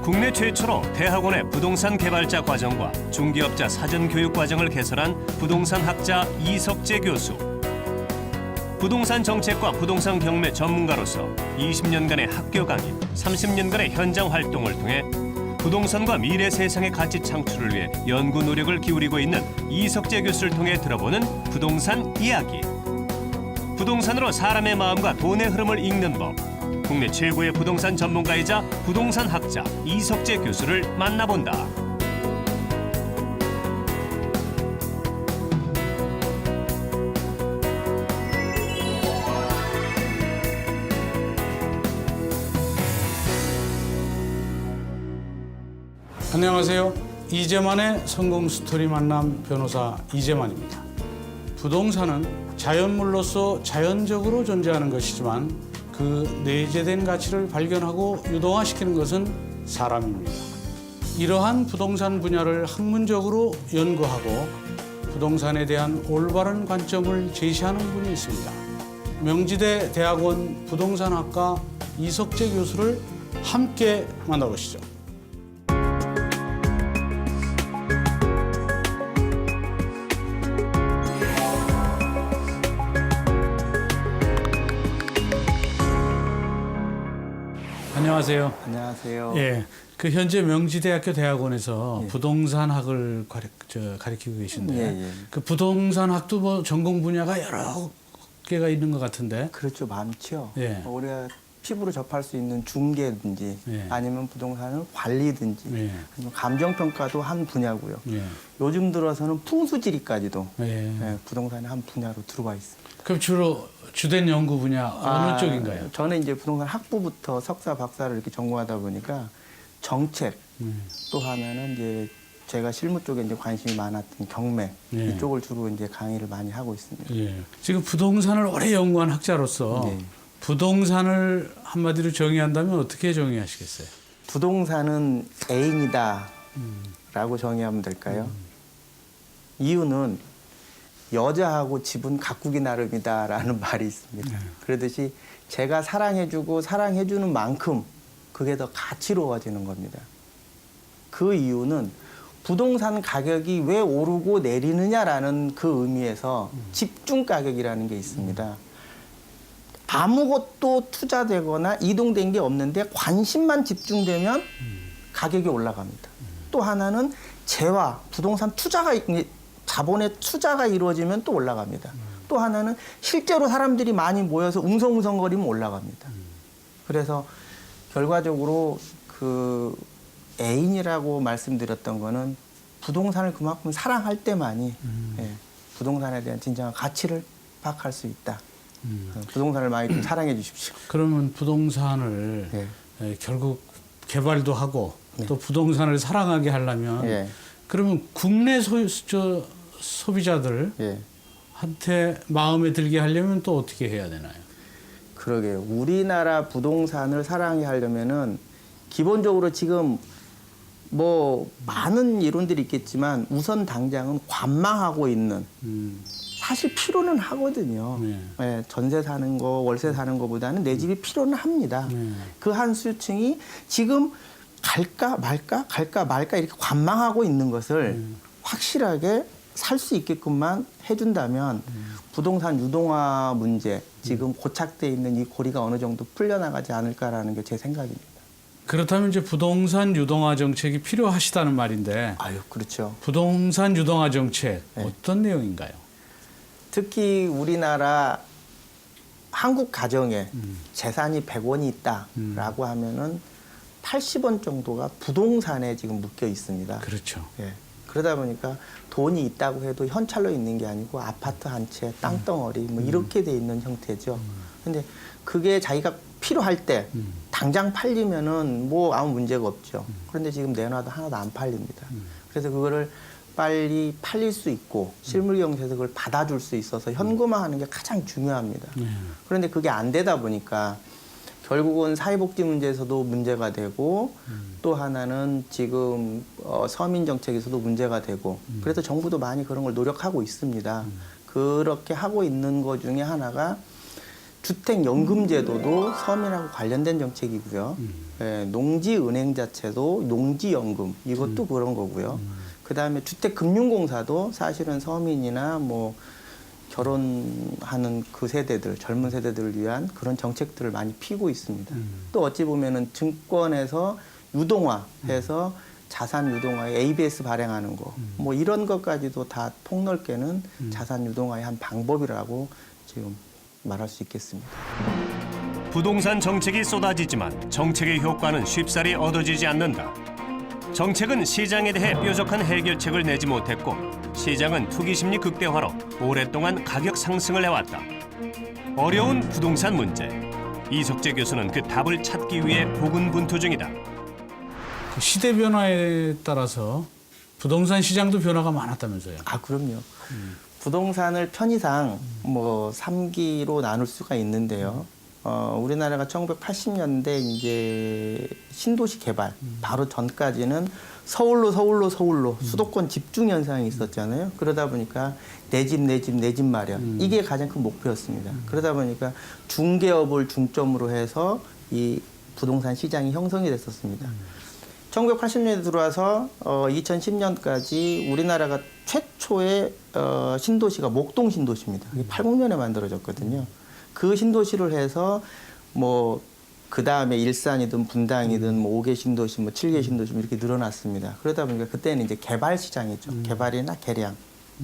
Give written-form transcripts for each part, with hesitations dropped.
국내 최초로 대학원의 부동산 개발자 과정과 중개업자 사전 교육 과정을 개설한 부동산 학자 이석재 교수. 부동산 정책과 부동산 경매 전문가로서 20년간의 학교 강의, 30년간의 현장 활동을 통해 부동산과 미래 세상의 가치 창출을 위해 연구 노력을 기울이고 있는 이석재 교수를 통해 들어보는 부동산 이야기. 부동산으로 사람의 마음과 돈의 흐름을 읽는 법. 국내 최고의 부동산 전문가이자 부동산 학자 이석재 교수를 만나본다. 안녕하세요. 이재만의 성공 스토리 만남 변호사 이재만입니다. 부동산은 자연물로서 자연적으로 존재하는 것이지만 그 내재된 가치를 발견하고 유동화시키는 것은 사람입니다. 이러한 부동산 분야를 학문적으로 연구하고 부동산에 대한 올바른 관점을 제시하는 분이 있습니다. 명지대 대학원 부동산학과 이석재 교수를 함께 만나보시죠. 안녕하세요. 안녕하세요. 예, 그 현재 명지대학교 대학원에서 예. 부동산학을 가르치고 계신데, 예. 그 부동산학도 뭐 전공 분야가 여러 개가 있는 것 같은데. 그렇죠. 많죠. 예. 우리가 피부로 접할 수 있는 중개든지 예. 아니면 부동산을 관리든지 예. 아니면 감정평가도 한 분야고요. 예. 요즘 들어서는 풍수지리까지도 예. 부동산의 한 분야로 들어와 있습니다. 그럼 주로 주된 연구 분야 어느 쪽인가요? 저는 이제 부동산 학부부터 석사, 박사를 이렇게 전공하다 보니까 정책 또 하나는 이제 제가 실무 쪽에 이제 관심이 많았던 경매 예. 이쪽을 주로 이제 강의를 많이 하고 있습니다. 예. 지금 부동산을 오래 연구한 학자로서 네. 부동산을 한마디로 정의한다면 어떻게 정의하시겠어요? 부동산은 애인이다 라고 정의하면 될까요? 이유는 여자하고 집은 가꾸기 나름이다 라는 말이 있습니다. 그러듯이 제가 사랑해주고 사랑해주는 만큼 그게 더 가치로워지는 겁니다. 그 이유는 부동산 가격이 왜 오르고 내리느냐라는 그 의미에서 집중 가격이라는 게 있습니다. 아무것도 투자되거나 이동된 게 없는데 관심만 집중되면 가격이 올라갑니다. 또 하나는 재화, 부동산 투자가 자본의 투자가 이루어지면 또 올라갑니다. 또 하나는 실제로 사람들이 많이 모여서 웅성웅성거리면 올라갑니다. 그래서 결과적으로 그 애인이라고 말씀드렸던 거는 부동산을 그만큼 사랑할 때만이 부동산에 대한 진정한 가치를 파악할 수 있다. 부동산을 많이 좀 사랑해 주십시오. 그러면 부동산을 결국 개발도 하고 또 부동산을 사랑하게 하려면 그러면 국내 소비자들한테 마음에 들게 하려면 또 어떻게 해야 되나요? 그러게요. 우리나라 부동산을 사랑해 하려면은 기본적으로 지금 뭐 많은 이론들이 있겠지만 우선 당장은 관망하고 있는 사실 필요는 하거든요. 전세 사는 거, 월세 사는 거보다는 내 집이 필요는 합니다. 그 한 수요층이 지금 갈까 말까 이렇게 관망하고 있는 것을 확실하게 살 수 있게끔만 해준다면 부동산 유동화 문제, 지금 고착돼 있는 이 고리가 어느 정도 풀려나가지 않을까라는 게 제 생각입니다. 그렇다면 이제 부동산 유동화 정책이 필요하시다는 말인데. 아유, 그렇죠. 부동산 유동화 정책 어떤 내용인가요? 특히 우리나라 한국 가정에 재산이 100원이 있다라고 하면은 80원 정도가 부동산에 지금 묶여 있습니다. 그렇죠. 그러다 보니까 돈이 있다고 해도 현찰로 있는 게 아니고 아파트 한 채, 땅덩어리 뭐 이렇게 돼 있는 형태죠. 근데 그게 자기가 필요할 때 당장 팔리면은 뭐 아무 문제가 없죠. 그런데 지금 내놔도 하나도 안 팔립니다. 그래서 그거를 빨리 팔릴 수 있고 실물 경제에서 그걸 받아줄 수 있어서 현금화하는 게 가장 중요합니다. 그런데 그게 안 되다 보니까 결국은 사회복지 문제에서도 문제가 되고 또 하나는 지금 서민 정책에서도 문제가 되고 그래서 정부도 많이 그런 걸 노력하고 있습니다. 그렇게 하고 있는 것 중에 하나가 주택연금제도도 서민하고 관련된 정책이고요. 예, 농지은행 자체도 농지연금 이것도 그런 거고요. 그다음에 주택금융공사도 사실은 서민이나 뭐 결혼하는 그 세대들, 젊은 세대들을 위한 그런 정책들을 많이 피고 있습니다. 또 어찌 보면은 증권에서 유동화해서 자산 유동화에 ABS 발행하는 거, 뭐 이런 것까지도 다 폭넓게는 자산 유동화의 한 방법이라고 지금 말할 수 있겠습니다. 부동산 정책이 쏟아지지만 정책의 효과는 쉽사리 얻어지지 않는다. 정책은 시장에 대해 뾰족한 해결책을 내지 못했고 시장은 투기 심리 극대화로 오랫동안 가격 상승을 해왔다. 어려운 부동산 문제. 이석재 교수는 그 답을 찾기 위해 고군분투 중이다. 그 시대 변화에 따라서 부동산 시장도 변화가 많았다면서요. 아, 그럼요. 부동산을 편의상 뭐 3기로 나눌 수가 있는데요. 우리나라가 1980년대 이제 신도시 개발 바로 전까지는 서울로 수도권 집중 현상이 있었잖아요. 그러다 보니까 내 집 마련 이게 가장 큰 목표였습니다. 그러다 보니까 중개업을 중점으로 해서 이 부동산 시장이 형성이 됐었습니다. 1980년에 들어와서 2010년까지 우리나라가 최초의 신도시가 목동 신도시입니다. 80년에 만들어졌거든요. 그 신도시를 해서 뭐 그 다음에 일산이든 분당이든 뭐 5개 신도시, 뭐 7개 신도시 이렇게 늘어났습니다. 그러다 보니까 그때는 이제 개발 시장이죠. 개발이나 개량.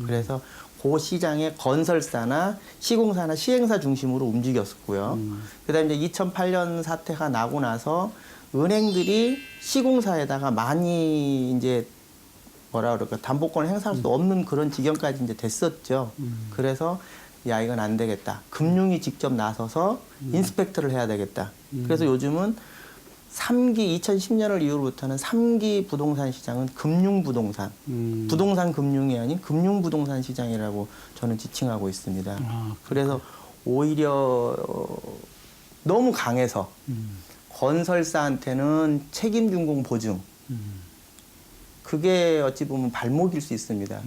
그래서 그 시장의 건설사나 시공사나 시행사 중심으로 움직였었고요. 그다음에 이제 2008년 사태가 나고 나서 은행들이 시공사에다가 많이 이제 뭐라 그럴까 담보권을 행사할 수 없는 그런 지경까지 이제 됐었죠. 그래서 야, 이건 안 되겠다. 금융이 직접 나서서 인스펙터를 해야 되겠다. 그래서 요즘은 3기 2010년을 이후로부터는 3기 부동산 시장은 금융부동산, 부동산 금융이 아닌 금융부동산 시장이라고 저는 지칭하고 있습니다. 그래서 오히려 너무 강해서 건설사한테는 책임 준공 보증 그게 어찌 보면 발목일 수 있습니다.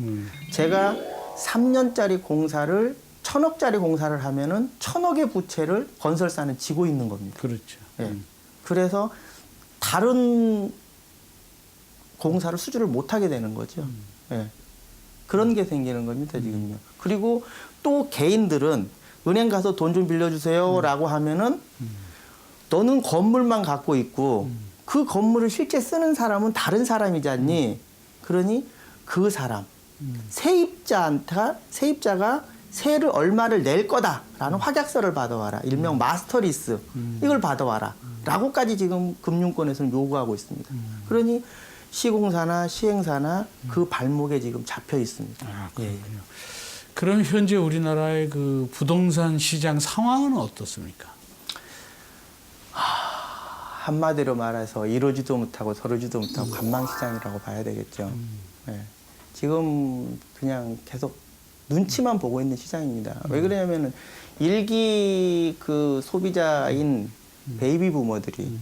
제가 3년짜리 공사를 1,000억짜리 공사를 하면은 1,000억의 부채를 건설사는 지고 있는 겁니다. 그렇죠. 예. 그래서 다른 공사를 수주를 못 하게 되는 거죠. 예. 그런 게 생기는 겁니다, 지금요. 그리고 또 개인들은 은행 가서 돈 좀 빌려주세요라고 하면은 너는 건물만 갖고 있고 그 건물을 실제 쓰는 사람은 다른 사람이지 않니? 그러니 그 사람, 세입자가 세를 얼마를 낼 거다라는 확약서를 받아와라. 일명 마스터리스. 이걸 받아와라. 라고까지 지금 금융권에서는 요구하고 있습니다. 그러니 시공사나 시행사나 그 발목에 지금 잡혀 있습니다. 아, 그렇군요. 그럼 현재 우리나라의 그 부동산 시장 상황은 어떻습니까? 한마디로 말해서 이러지도 못하고 저러지도 못하고 관망시장이라고 봐야 되겠죠. 네. 지금 그냥 계속 눈치만 보고 있는 시장입니다. 왜 그러냐면은 1기 그 소비자인 베이비 부모들이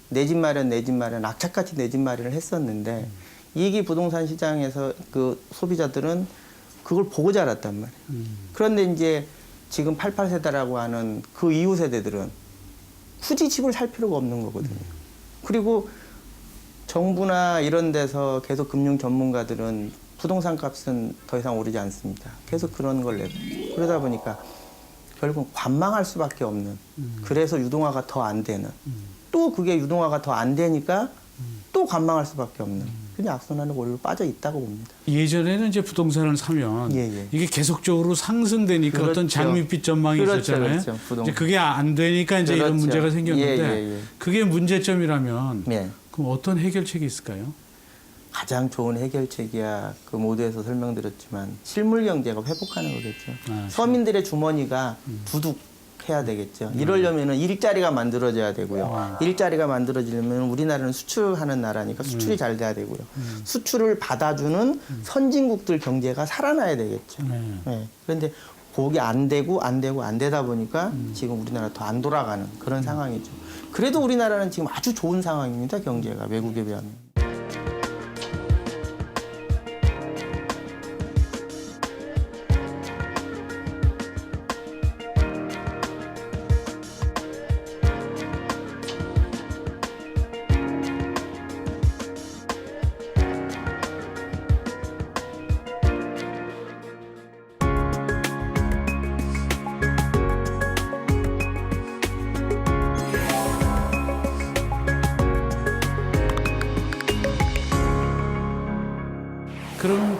내 집 마련 악착같이 내 집 마련을 했었는데 2기 부동산 시장에서 그 소비자들은 그걸 보고 자랐단 말이에요. 그런데 이제 지금 88세대라고 하는 그 이후 세대들은 굳이 집을 살 필요가 없는 거거든요. 그리고 정부나 이런 데서 계속 금융 전문가들은 부동산 값은 더 이상 오르지 않습니다. 계속 그런 걸 내고. 그러다 보니까 결국 관망할 수밖에 없는. 그래서 유동화가 더 안 되는. 또 그게 유동화가 더 안 되니까 또 관망할 수밖에 없는. 그냥 악순환의 고리로 빠져 있다고 봅니다. 예전에는 이제 부동산을 사면 예. 이게 계속적으로 상승되니까 그렇죠. 어떤 장밋빛 전망이 있었잖아요. 그렇죠. 이제 그게 안 되니까 이제 이런 그렇죠. 문제가 생겼는데 예. 그게 문제점이라면 예. 그럼 어떤 해결책이 있을까요? 가장 좋은 해결책이야 그 모두에서 설명드렸지만 실물 경제가 회복하는 거겠죠. 서민들의 주머니가 두둑해야 되겠죠. 이러려면은 일자리가 만들어져야 되고요. 일자리가 만들어지려면 우리나라는 수출하는 나라니까 수출이 잘 돼야 되고요. 수출을 받아주는 선진국들 경제가 살아나야 되겠죠. 네. 그런데 그게 안 되다 보니까 지금 우리나라 더 안 돌아가는 그런 상황이죠. 그래도 우리나라는 지금 아주 좋은 상황입니다. 경제가 외국에 비하면.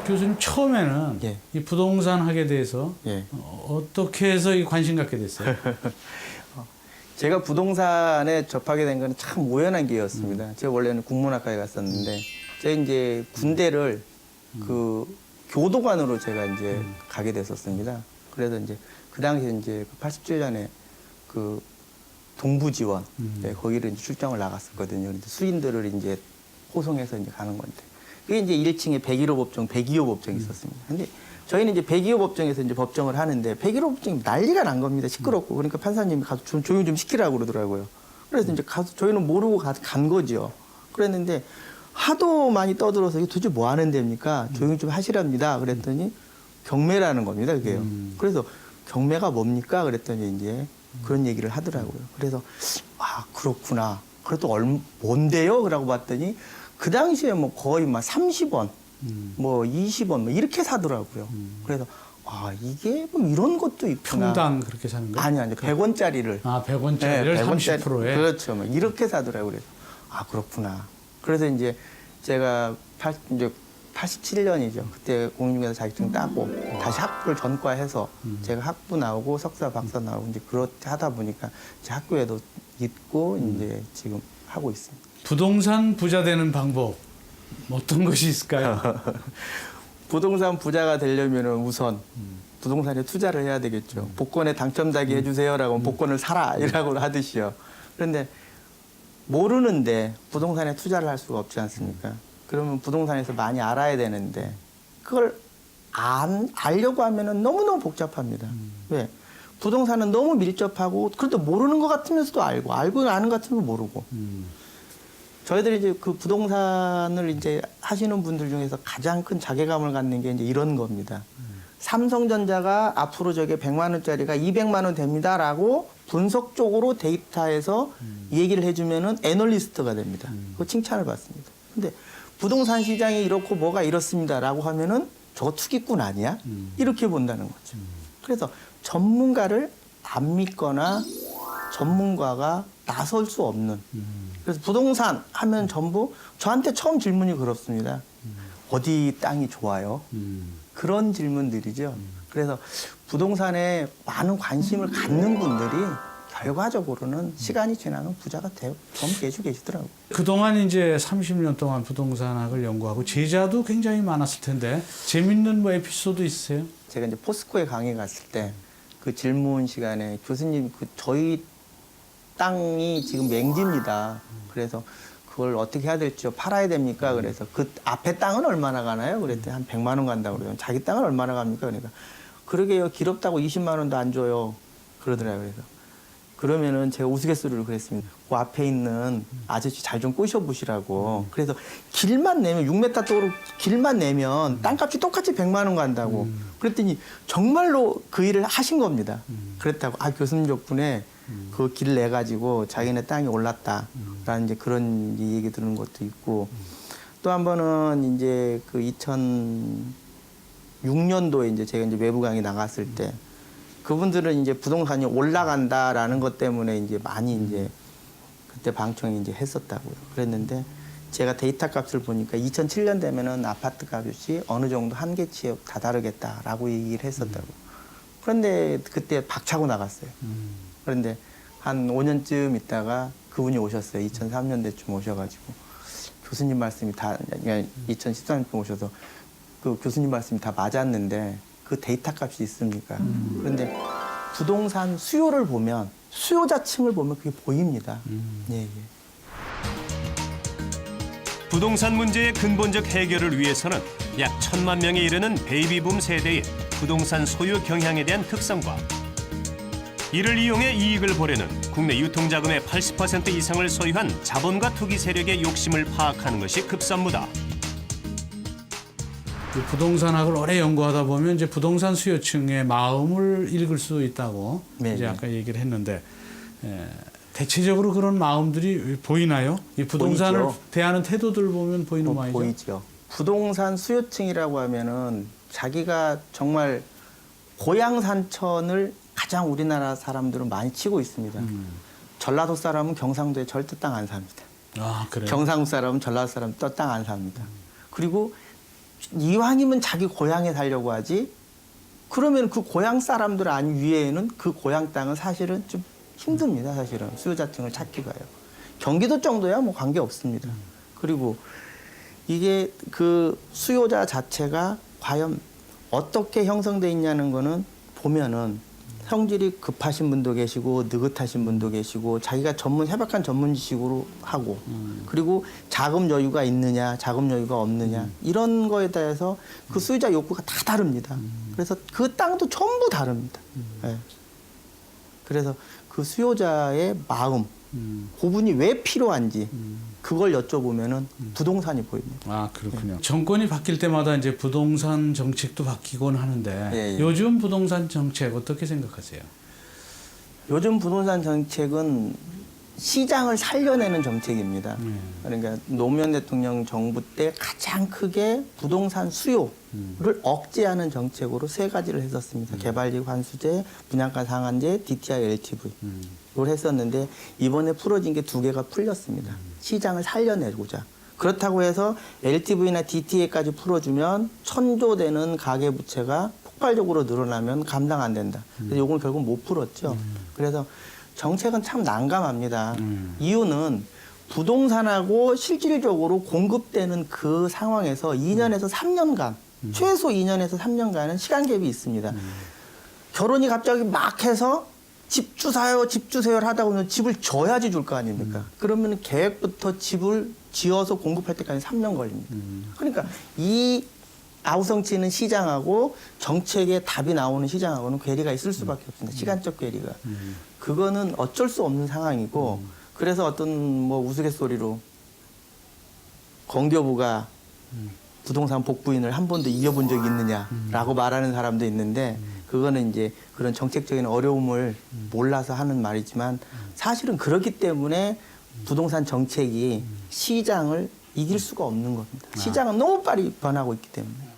교수님 처음에는 예. 이 부동산 학에 대해서 예. 어떻게 해서 이 관심 갖게 됐어요? 제가 부동산에 접하게 된 건 참 우연한 기회였습니다. 제가 원래는 국문학과에 갔었는데 제가 이제 군대를 그 교도관으로 제가 이제 가게 됐었습니다. 그래서 이제 그 당시에 이제 87년에 그 동부 지원 네, 거기를 이제 출장을 나갔었거든요. 근데 수인들을 이제 호송해서 이제 가는 건데 그게 이제 1층에 101호 법정, 102호 법정이 있었습니다. 근데 저희는 이제 102호 법정에서 이제 법정을 하는데 101호 법정이 난리가 난 겁니다. 시끄럽고. 그러니까 판사님이 가서 좀 조용 좀 시키라고 그러더라고요. 그래서 이제 가서 저희는 모르고 간 거죠. 그랬는데 하도 많이 떠들어서 이게 도대체 뭐 하는 데입니까? 조용히 좀 하시랍니다. 그랬더니 경매라는 겁니다. 그게요. 그래서 경매가 뭡니까? 그랬더니 이제 그런 얘기를 하더라고요. 그래서 아 그렇구나. 그래도 뭔데요? 그러고 봤더니 그 당시에 뭐 거의 막 30원, 뭐 20원 뭐 이렇게 사더라고요. 그래서 아 이게 뭐 이런 것도 있구나. 평당 그렇게 사는 거예요? 아니 100원짜리를. 아, 100원짜리를 30%에? 그렇죠. 뭐 이렇게 사더라고요. 그래서 아 그렇구나. 그래서 이제 제가 이제 87년이죠. 그때 공인중개사 자격증 따고 다시 학부를 전과해서 제가 학부 나오고 석사, 박사 나오고 이제 그렇게 하다 보니까 제 학교에도 있고 이제 지금 하고 있습니다. 부동산 부자 되는 방법 어떤 것이 있을까요? 부동산 부자가 되려면은 우선 부동산에 투자를 해야 되겠죠. 복권에 당첨자게 해주세요라고 하면 복권을 사라 이라고 하듯이요. 그런데 모르는데 부동산에 투자를 할 수가 없지 않습니까? 그러면 부동산에서 많이 알아야 되는데 그걸 알려고 하면은 너무너무 복잡합니다. 왜? 부동산은 너무 밀접하고 그래도 모르는 것 같으면서도 알고 아는 것 같으면 모르고. 저희들이 이제 그 부동산을 이제 하시는 분들 중에서 가장 큰 자괴감을 갖는 게 이제 이런 겁니다. 삼성전자가 앞으로 저게 100만 원짜리가 200만 원 됩니다라고 분석적으로 데이터에서 얘기를 해주면은 애널리스트가 됩니다. 그 칭찬을 받습니다. 근데 부동산 시장이 이렇고 뭐가 이렇습니다라고 하면은 저거 투기꾼 아니야? 이렇게 본다는 거죠. 그래서 전문가를 안 믿거나 전문가가 나설 수 없는. 그래서 부동산 하면 전부 저한테 처음 질문이 그렇습니다. 어디 땅이 좋아요? 그런 질문들이죠. 그래서 부동산에 많은 관심을 갖는 분들이 결과적으로는 시간이 지나면 부자가 좀 계시고 계시더라고요. 그동안 이제 30년 동안 부동산학을 연구하고 제자도 굉장히 많았을 텐데 재밌는 뭐 에피소드 있으세요? 제가 이제 포스코에 강의 갔을 때 그 질문 시간에 교수님 저희 땅이 지금 맹지입니다. 그래서 그걸 어떻게 해야 될지요? 팔아야 됩니까? 그래서 그 앞에 땅은 얼마나 가나요? 그랬더니 한 100만 원 간다고 그래요. 자기 땅은 얼마나 갑니까? 그러니까 그러게요. 길었다고 20만 원도 안 줘요. 그러더라고요. 그래서 그러면은 제가 우스갯소리를 그랬습니다. 그 앞에 있는 아저씨 잘 좀 꼬셔보시라고. 그래서 길만 내면 6m 쪽으로 길만 내면 땅값이 똑같이 100만 원 간다고. 그랬더니 정말로 그 일을 하신 겁니다. 그랬다고. 아 교수님 덕분에 그 길 내 가지고 자기네 땅이 올랐다라는 이제 그런 얘기 들은 것도 있고 또 한 번은 이제 그 2006년도에 이제 제가 이제 외부 강의 나갔을 때 그분들은 이제 부동산이 올라간다라는 것 때문에 이제 많이 이제 그때 방청이 이제 했었다고요. 그랬는데 제가 데이터 값을 보니까 2007년 되면은 아파트 값이 어느 정도 한계치에 다다르겠다라고 얘기를 했었다고. 그런데 그때 박차고 나갔어요. 그런데 한 5년쯤 있다가 그분이 오셨어요. 2003년대쯤 오셔가지고 교수님 말씀이 다 2013년쯤 오셔서 그 교수님 말씀이 다 맞았는데 그 데이터 값이 있습니까? 그런데 부동산 수요를 보면 수요자층을 보면 그게 보입니다. 예, 예. 부동산 문제의 근본적 해결을 위해서는 약 1,000만 명에 이르는 베이비붐 세대의 부동산 소유 경향에 대한 특성과 이를 이용해 이익을 보려는 국내 유통자금의 80% 이상을 소유한 자본과 투기 세력의 욕심을 파악하는 것이 급선무다. 부동산학을 오래 연구하다 보면 이제 부동산 수요층의 마음을 읽을 수 있다고 네, 이제 네. 아까 얘기를 했는데 대체적으로 그런 마음들이 보이나요? 이 부동산을 보이죠. 대하는 태도들 보면 보이는 말이죠. 보이죠. 부동산 수요층이라고 하면은 자기가 정말 고향 산천을 가장 우리나라 사람들은 많이 치고 있습니다. 전라도 사람은 경상도에 절대 땅 안 삽니다. 아, 그래요? 경상도 사람은 전라도 사람 땅 안 삽니다. 그리고 이왕이면 자기 고향에 살려고 하지. 그러면 그 고향 사람들 안 위에는 그 고향 땅은 사실은 좀 힘듭니다. 사실은 수요자층을 찾기가요. 경기도 정도야 뭐 관계 없습니다. 그리고 이게 그 수요자 자체가 과연 어떻게 형성돼 있냐는 거는 보면은 성질이 급하신 분도 계시고 느긋하신 분도 계시고 자기가 해박한 전문 지식으로 하고 그리고 자금 여유가 있느냐 자금 여유가 없느냐 이런 거에 대해서 그 수요자 욕구가 다 다릅니다. 그래서 그 땅도 전부 다릅니다. 네. 그래서 그 수요자의 마음 그분이 왜 필요한지 그걸 여쭤보면은 부동산이 보입니다. 아, 그렇군요. 정권이 바뀔 때마다 이제 부동산 정책도 바뀌곤 하는데 예, 예. 요즘 부동산 정책 어떻게 생각하세요? 요즘 부동산 정책은 시장을 살려내는 정책입니다. 그러니까 노무현 대통령 정부 때 가장 크게 부동산 수요를 억제하는 정책으로 세 가지를 했었습니다. 개발이익 환수제, 분양가 상한제, DTI LTV. 이걸 했었는데 이번에 풀어진 게 두 개가 풀렸습니다. 시장을 살려내고자. 그렇다고 해서 LTV나 DTA까지 풀어주면 천조 되는 가계부채가 폭발적으로 늘어나면 감당 안 된다. 그래서 이건 결국 못 풀었죠. 그래서 정책은 참 난감합니다. 이유는 부동산하고 실질적으로 공급되는 그 상황에서 2년에서 3년간, 최소 2년에서 3년간은 시간 갭이 있습니다. 결혼이 갑자기 막 해서 집 주사요, 집 주세요를 하다 보면 집을 줘야지 줄 거 아닙니까? 그러면 계획부터 집을 지어서 공급할 때까지 3년 걸립니다. 그러니까 이 아우성치는 시장하고 정책의 답이 나오는 시장하고는 괴리가 있을 수밖에 없습니다. 시간적 괴리가. 그거는 어쩔 수 없는 상황이고 그래서 어떤 뭐 우스갯소리로 건교부가 부동산 복부인을 한 번도 이겨본 적이 있느냐라고 말하는 사람도 있는데 그거는 이제 그런 정책적인 어려움을 몰라서 하는 말이지만 사실은 그렇기 때문에 부동산 정책이 시장을 이길 수가 없는 겁니다. 시장은 너무 빨리 변하고 있기 때문에.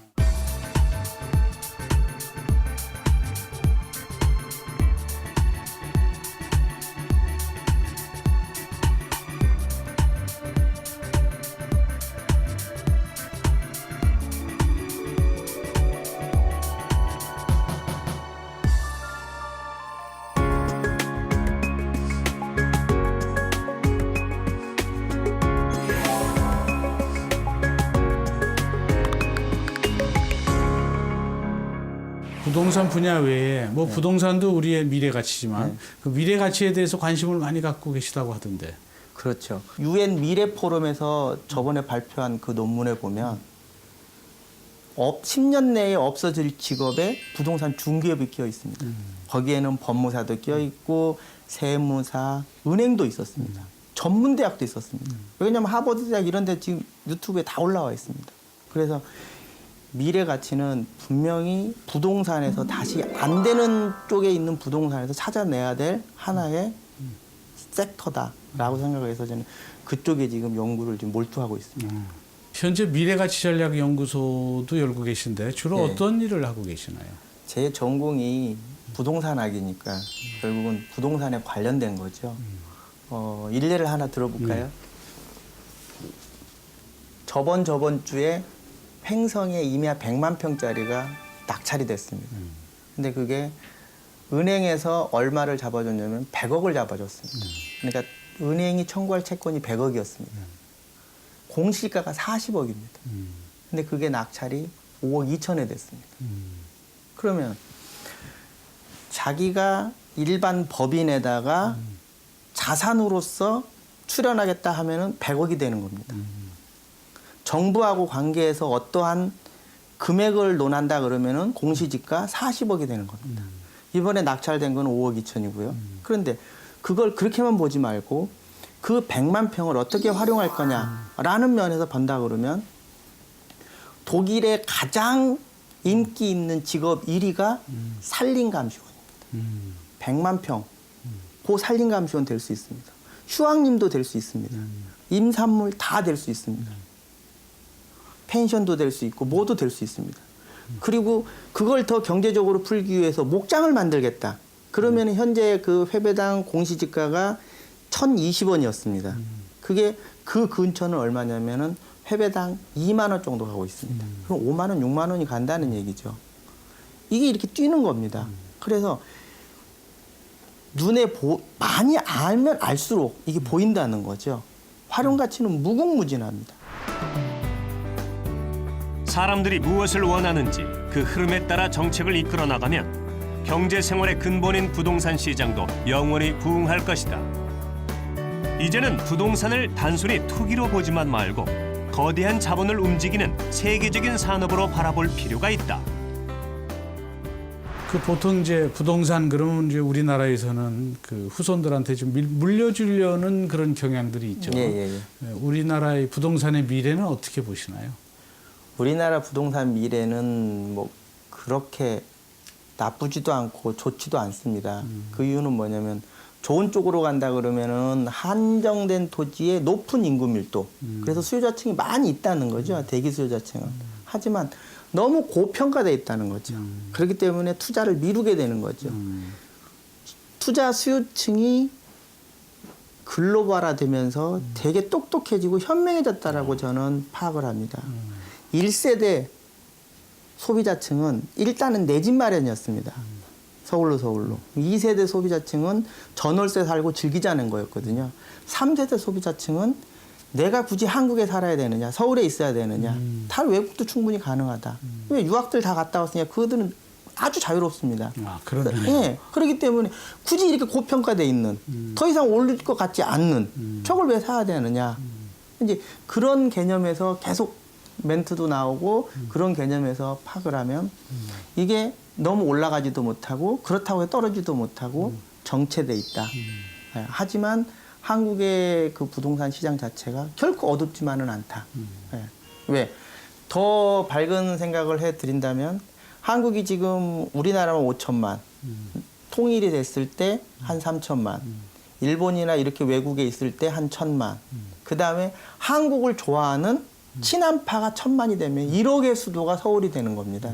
부동산 분야 외에 뭐 부동산도 우리의 미래 가치지만 그 미래 가치에 대해서 관심을 많이 갖고 계시다고 하던데. 그렇죠. UN 미래 포럼에서 저번에 발표한 그 논문에 보면 10년 내에 없어질 직업에 부동산 중개업이 끼어 있습니다. 거기에는 법무사도 끼어 있고 세무사, 은행도 있었습니다. 전문대학도 있었습니다. 왜냐하면 하버드 대학 이런 데 지금 유튜브에 다 올라와 있습니다. 그래서 미래 가치는 분명히 부동산에서 다시 안 되는 쪽에 있는 부동산에서 찾아내야 될 하나의 섹터다라고 생각을 해서 저는 그쪽에 지금 연구를 지금 몰두하고 있습니다. 현재 미래가치전략연구소도 열고 계신데 주로 네. 어떤 일을 하고 계시나요? 제 전공이 부동산학이니까 결국은 부동산에 관련된 거죠. 일례를 하나 들어볼까요? 저번 주에 횡성에 임야 100만 평짜리가 낙찰이 됐습니다. 근데 그게 은행에서 얼마를 잡아줬냐면 100억을 잡아줬습니다. 그러니까 은행이 청구할 채권이 100억이었습니다. 공시가가 40억입니다. 근데 그게 낙찰이 5억 2천에 됐습니다. 그러면 자기가 일반 법인에다가 자산으로서 출연하겠다 하면은 100억이 되는 겁니다. 정부하고 관계해서 어떠한 금액을 논한다 그러면은 공시지가 40억이 되는 겁니다. 이번에 낙찰된 건 5억 2천이고요. 그런데 그걸 그렇게만 보지 말고 그 100만 평을 어떻게 활용할 거냐라는 면에서 본다 그러면 독일의 가장 인기 있는 직업 1위가 산림감시원입니다. 100만 평, 그 산림감시원 될 수 있습니다. 휴학님도 될 수 있습니다. 임산물 다 될 수 있습니다. 펜션도 될 수 있고 뭐도 될 수 있습니다. 그리고 그걸 더 경제적으로 풀기 위해서 목장을 만들겠다. 그러면 현재 그 회배당 공시지가가 1,020원이었습니다. 그게 그 근처는 얼마냐면은 회배당 2만 원 정도 가고 있습니다. 그럼 5만 원, 6만 원이 간다는 얘기죠. 이게 이렇게 뛰는 겁니다. 그래서 눈에 많이 알면 알수록 이게 보인다는 거죠. 활용 가치는 무궁무진합니다. 사람들이 무엇을 원하는지 그 흐름에 따라 정책을 이끌어 나가면 경제 생활의 근본인 부동산 시장도 영원히 부흥할 것이다. 이제는 부동산을 단순히 투기로 보지만 말고 거대한 자본을 움직이는 세계적인 산업으로 바라볼 필요가 있다. 그 보통 이제 부동산 그러면 이제 우리나라에서는 그 후손들한테 좀 물려주려는 그런 경향들이 있죠. 예. 우리나라의 부동산의 미래는 어떻게 보시나요? 우리나라 부동산 미래는 뭐 그렇게 나쁘지도 않고 좋지도 않습니다. 그 이유는 뭐냐면 좋은 쪽으로 간다 그러면은 한정된 토지에 높은 인구 밀도. 그래서 수요자층이 많이 있다는 거죠. 대기 수요자층은. 하지만 너무 고평가돼 있다는 거죠. 그렇기 때문에 투자를 미루게 되는 거죠. 투자 수요층이 글로벌화되면서 되게 똑똑해지고 현명해졌다라고 저는 파악을 합니다. 1세대 소비자층은 일단은 내 집 마련이었습니다. 서울로. 2세대 소비자층은 전월세 살고 즐기자는 거였거든요. 3세대 소비자층은 내가 굳이 한국에 살아야 되느냐, 서울에 있어야 되느냐, 다 외국도 충분히 가능하다. 왜 유학들 다 갔다 왔으니까 그들은 아주 자유롭습니다. 아, 그러네. 예, 그렇기 때문에 굳이 이렇게 고평가돼 있는, 더 이상 오를 것 같지 않는 저걸 왜 사야 되느냐. 이제 그런 개념에서 계속 멘트도 나오고 그런 개념에서 파악을 하면 이게 너무 올라가지도 못하고 그렇다고 해서 떨어지도 못하고 정체돼 있다. 예, 하지만 한국의 그 부동산 시장 자체가 결코 어둡지만은 않다. 예. 왜? 더 밝은 생각을 해드린다면 한국이 지금 우리나라면 5천만, 통일이 됐을 때 한 3천만, 일본이나 이렇게 외국에 있을 때 한 1,000만, 그 다음에 한국을 좋아하는 친한파가 1,000만이 되면 1억의 수도가 서울이 되는 겁니다.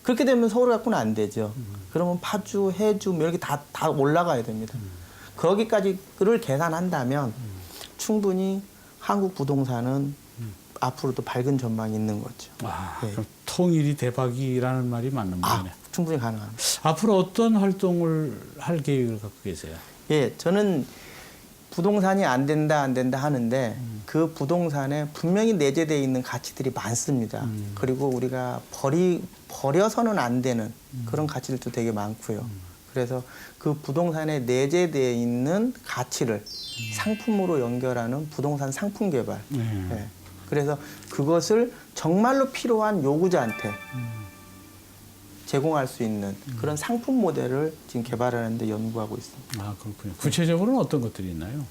그렇게 되면 서울 갖고는 안 되죠. 그러면 파주, 해주 뭐 이렇게 다 올라가야 됩니다. 거기까지를 계산한다면 충분히 한국 부동산은 앞으로도 밝은 전망이 있는 거죠. 아, 네. 그럼 통일이 대박이라는 말이 맞는 말이네. 충분히 가능합니다. 앞으로 어떤 활동을 할 계획을 갖고 계세요? 예, 저는 부동산이 안 된다 하는데 그 부동산에 분명히 내재되어 있는 가치들이 많습니다. 그리고 우리가 버려서는 안 되는 그런 가치들도 되게 많고요. 그래서 그 부동산에 내재되어 있는 가치를 상품으로 연결하는 부동산 상품 개발. 예. 그래서 그것을 정말로 필요한 요구자한테 제공할 수 있는 그런 상품 모델을 지금 개발하는 데 연구하고 있습니다. 아, 그렇군요. 구체적으로는 어떤 것들이 있나요?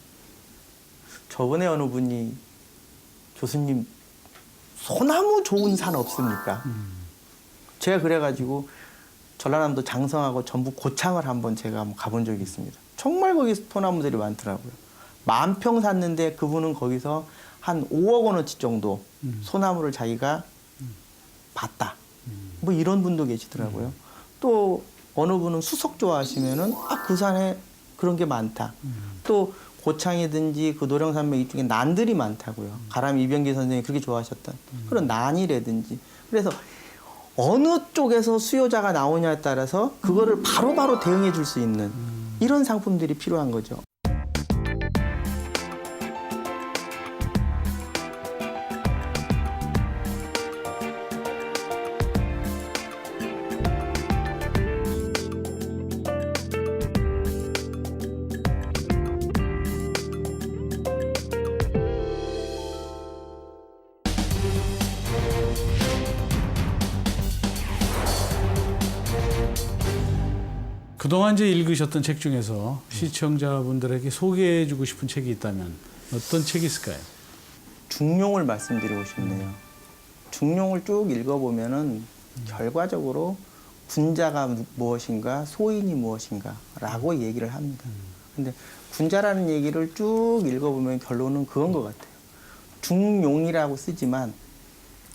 저번에 어느 분이 교수님 소나무 좋은 산 없습니까? 제가 그래가지고 전라남도 장성하고 전북 고창을 한번 제가 한번 가본 적이 있습니다. 정말 거기 소나무들이 많더라고요. 10,000평 샀는데 그분은 거기서 한 5억 원어치 정도 소나무를 자기가 봤다. 뭐 이런 분도 계시더라고요. 또 어느 분은 수석 좋아하시면은 그 산에 그런 게 많다. 또 고창이든지 그 노령산맥 이쪽에 난들이 많다고요. 가람 이병기 선생님이 그렇게 좋아하셨던 그런 난이라든지. 그래서 어느 쪽에서 수요자가 나오냐에 따라서 그거를 바로바로 대응해 줄 수 있는 이런 상품들이 필요한 거죠. 그동안 이제 읽으셨던 책 중에서 시청자분들에게 소개해주고 싶은 책이 있다면 어떤 책이 있을까요? 중용을 말씀드리고 싶네요. 중용을 쭉 읽어보면은 결과적으로 군자가 무엇인가, 소인이 무엇인가라고 얘기를 합니다. 근데 군자라는 얘기를 쭉 읽어보면 결론은 그건 것 같아요. 중용이라고 쓰지만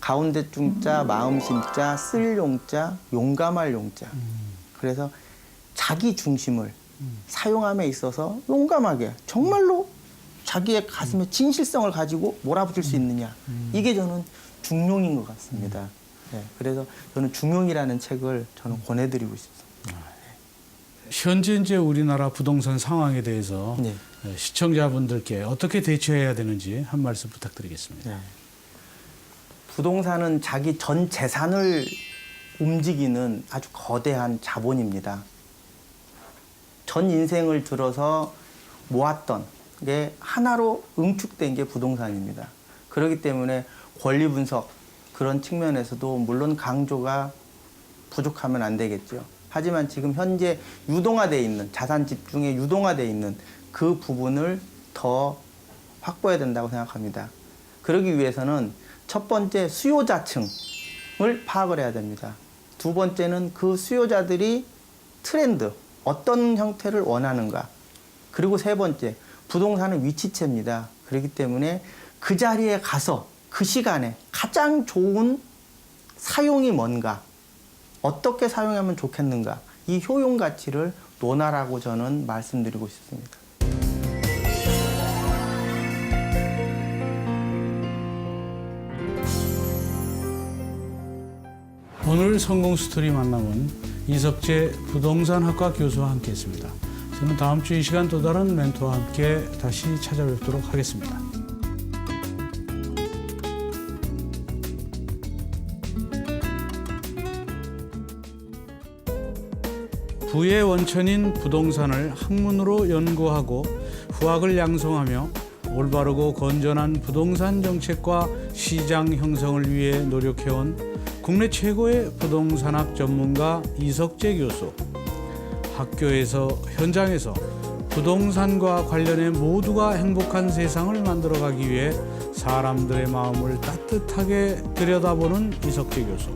가운데 중자, 마음심자, 쓸 용자, 용감할 용자. 그래서 자기 중심을 사용함에 있어서 용감하게 정말로 자기의 가슴에 진실성을 가지고 몰아붙일 수 있느냐. 이게 저는 중용인 것 같습니다. 네, 그래서 저는 중용이라는 책을 저는 권해드리고 싶습니다. 현재 이제 우리나라 부동산 상황에 대해서 네. 시청자분들께 어떻게 대처해야 되는지 한 말씀 부탁드리겠습니다. 네. 부동산은 자기 전 재산을 움직이는 아주 거대한 자본입니다. 전 인생을 들어서 모았던 게 하나로 응축된 게 부동산입니다. 그렇기 때문에 권리 분석 그런 측면에서도 물론 강조가 부족하면 안 되겠죠. 하지만 지금 현재 유동화되어 있는 자산 집중에 유동화되어 있는 그 부분을 더 확보해야 된다고 생각합니다. 그러기 위해서는 첫 번째 수요자층을 파악을 해야 됩니다. 두 번째는 그 수요자들이 트렌드, 어떤 형태를 원하는가. 그리고 세 번째, 부동산은 위치체입니다. 그렇기 때문에 그 자리에 가서 그 시간에 가장 좋은 사용이 뭔가, 어떻게 사용하면 좋겠는가, 이 효용 가치를 논하라고 저는 말씀드리고 싶습니다. 오늘 성공 스토리 만남은 이석재 부동산학과 교수와 함께했습니다. 저는 다음 주 이 시간 또 다른 멘토와 함께 다시 찾아뵙도록 하겠습니다. 부의 원천인 부동산을 학문으로 연구하고 후학을 양성하며 올바르고 건전한 부동산 정책과 시장 형성을 위해 노력해온 국내 최고의 부동산학 전문가 이석재 교수. 학교에서 현장에서 부동산과 관련해 모두가 행복한 세상을 만들어가기 위해 사람들의 마음을 따뜻하게 들여다보는 이석재 교수.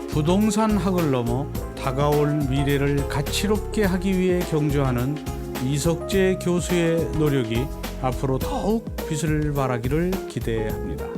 부동산학을 넘어 다가올 미래를 가치롭게 하기 위해 경주하는 이석재 교수의 노력이 앞으로 더욱 빛을 발하기를 기대합니다.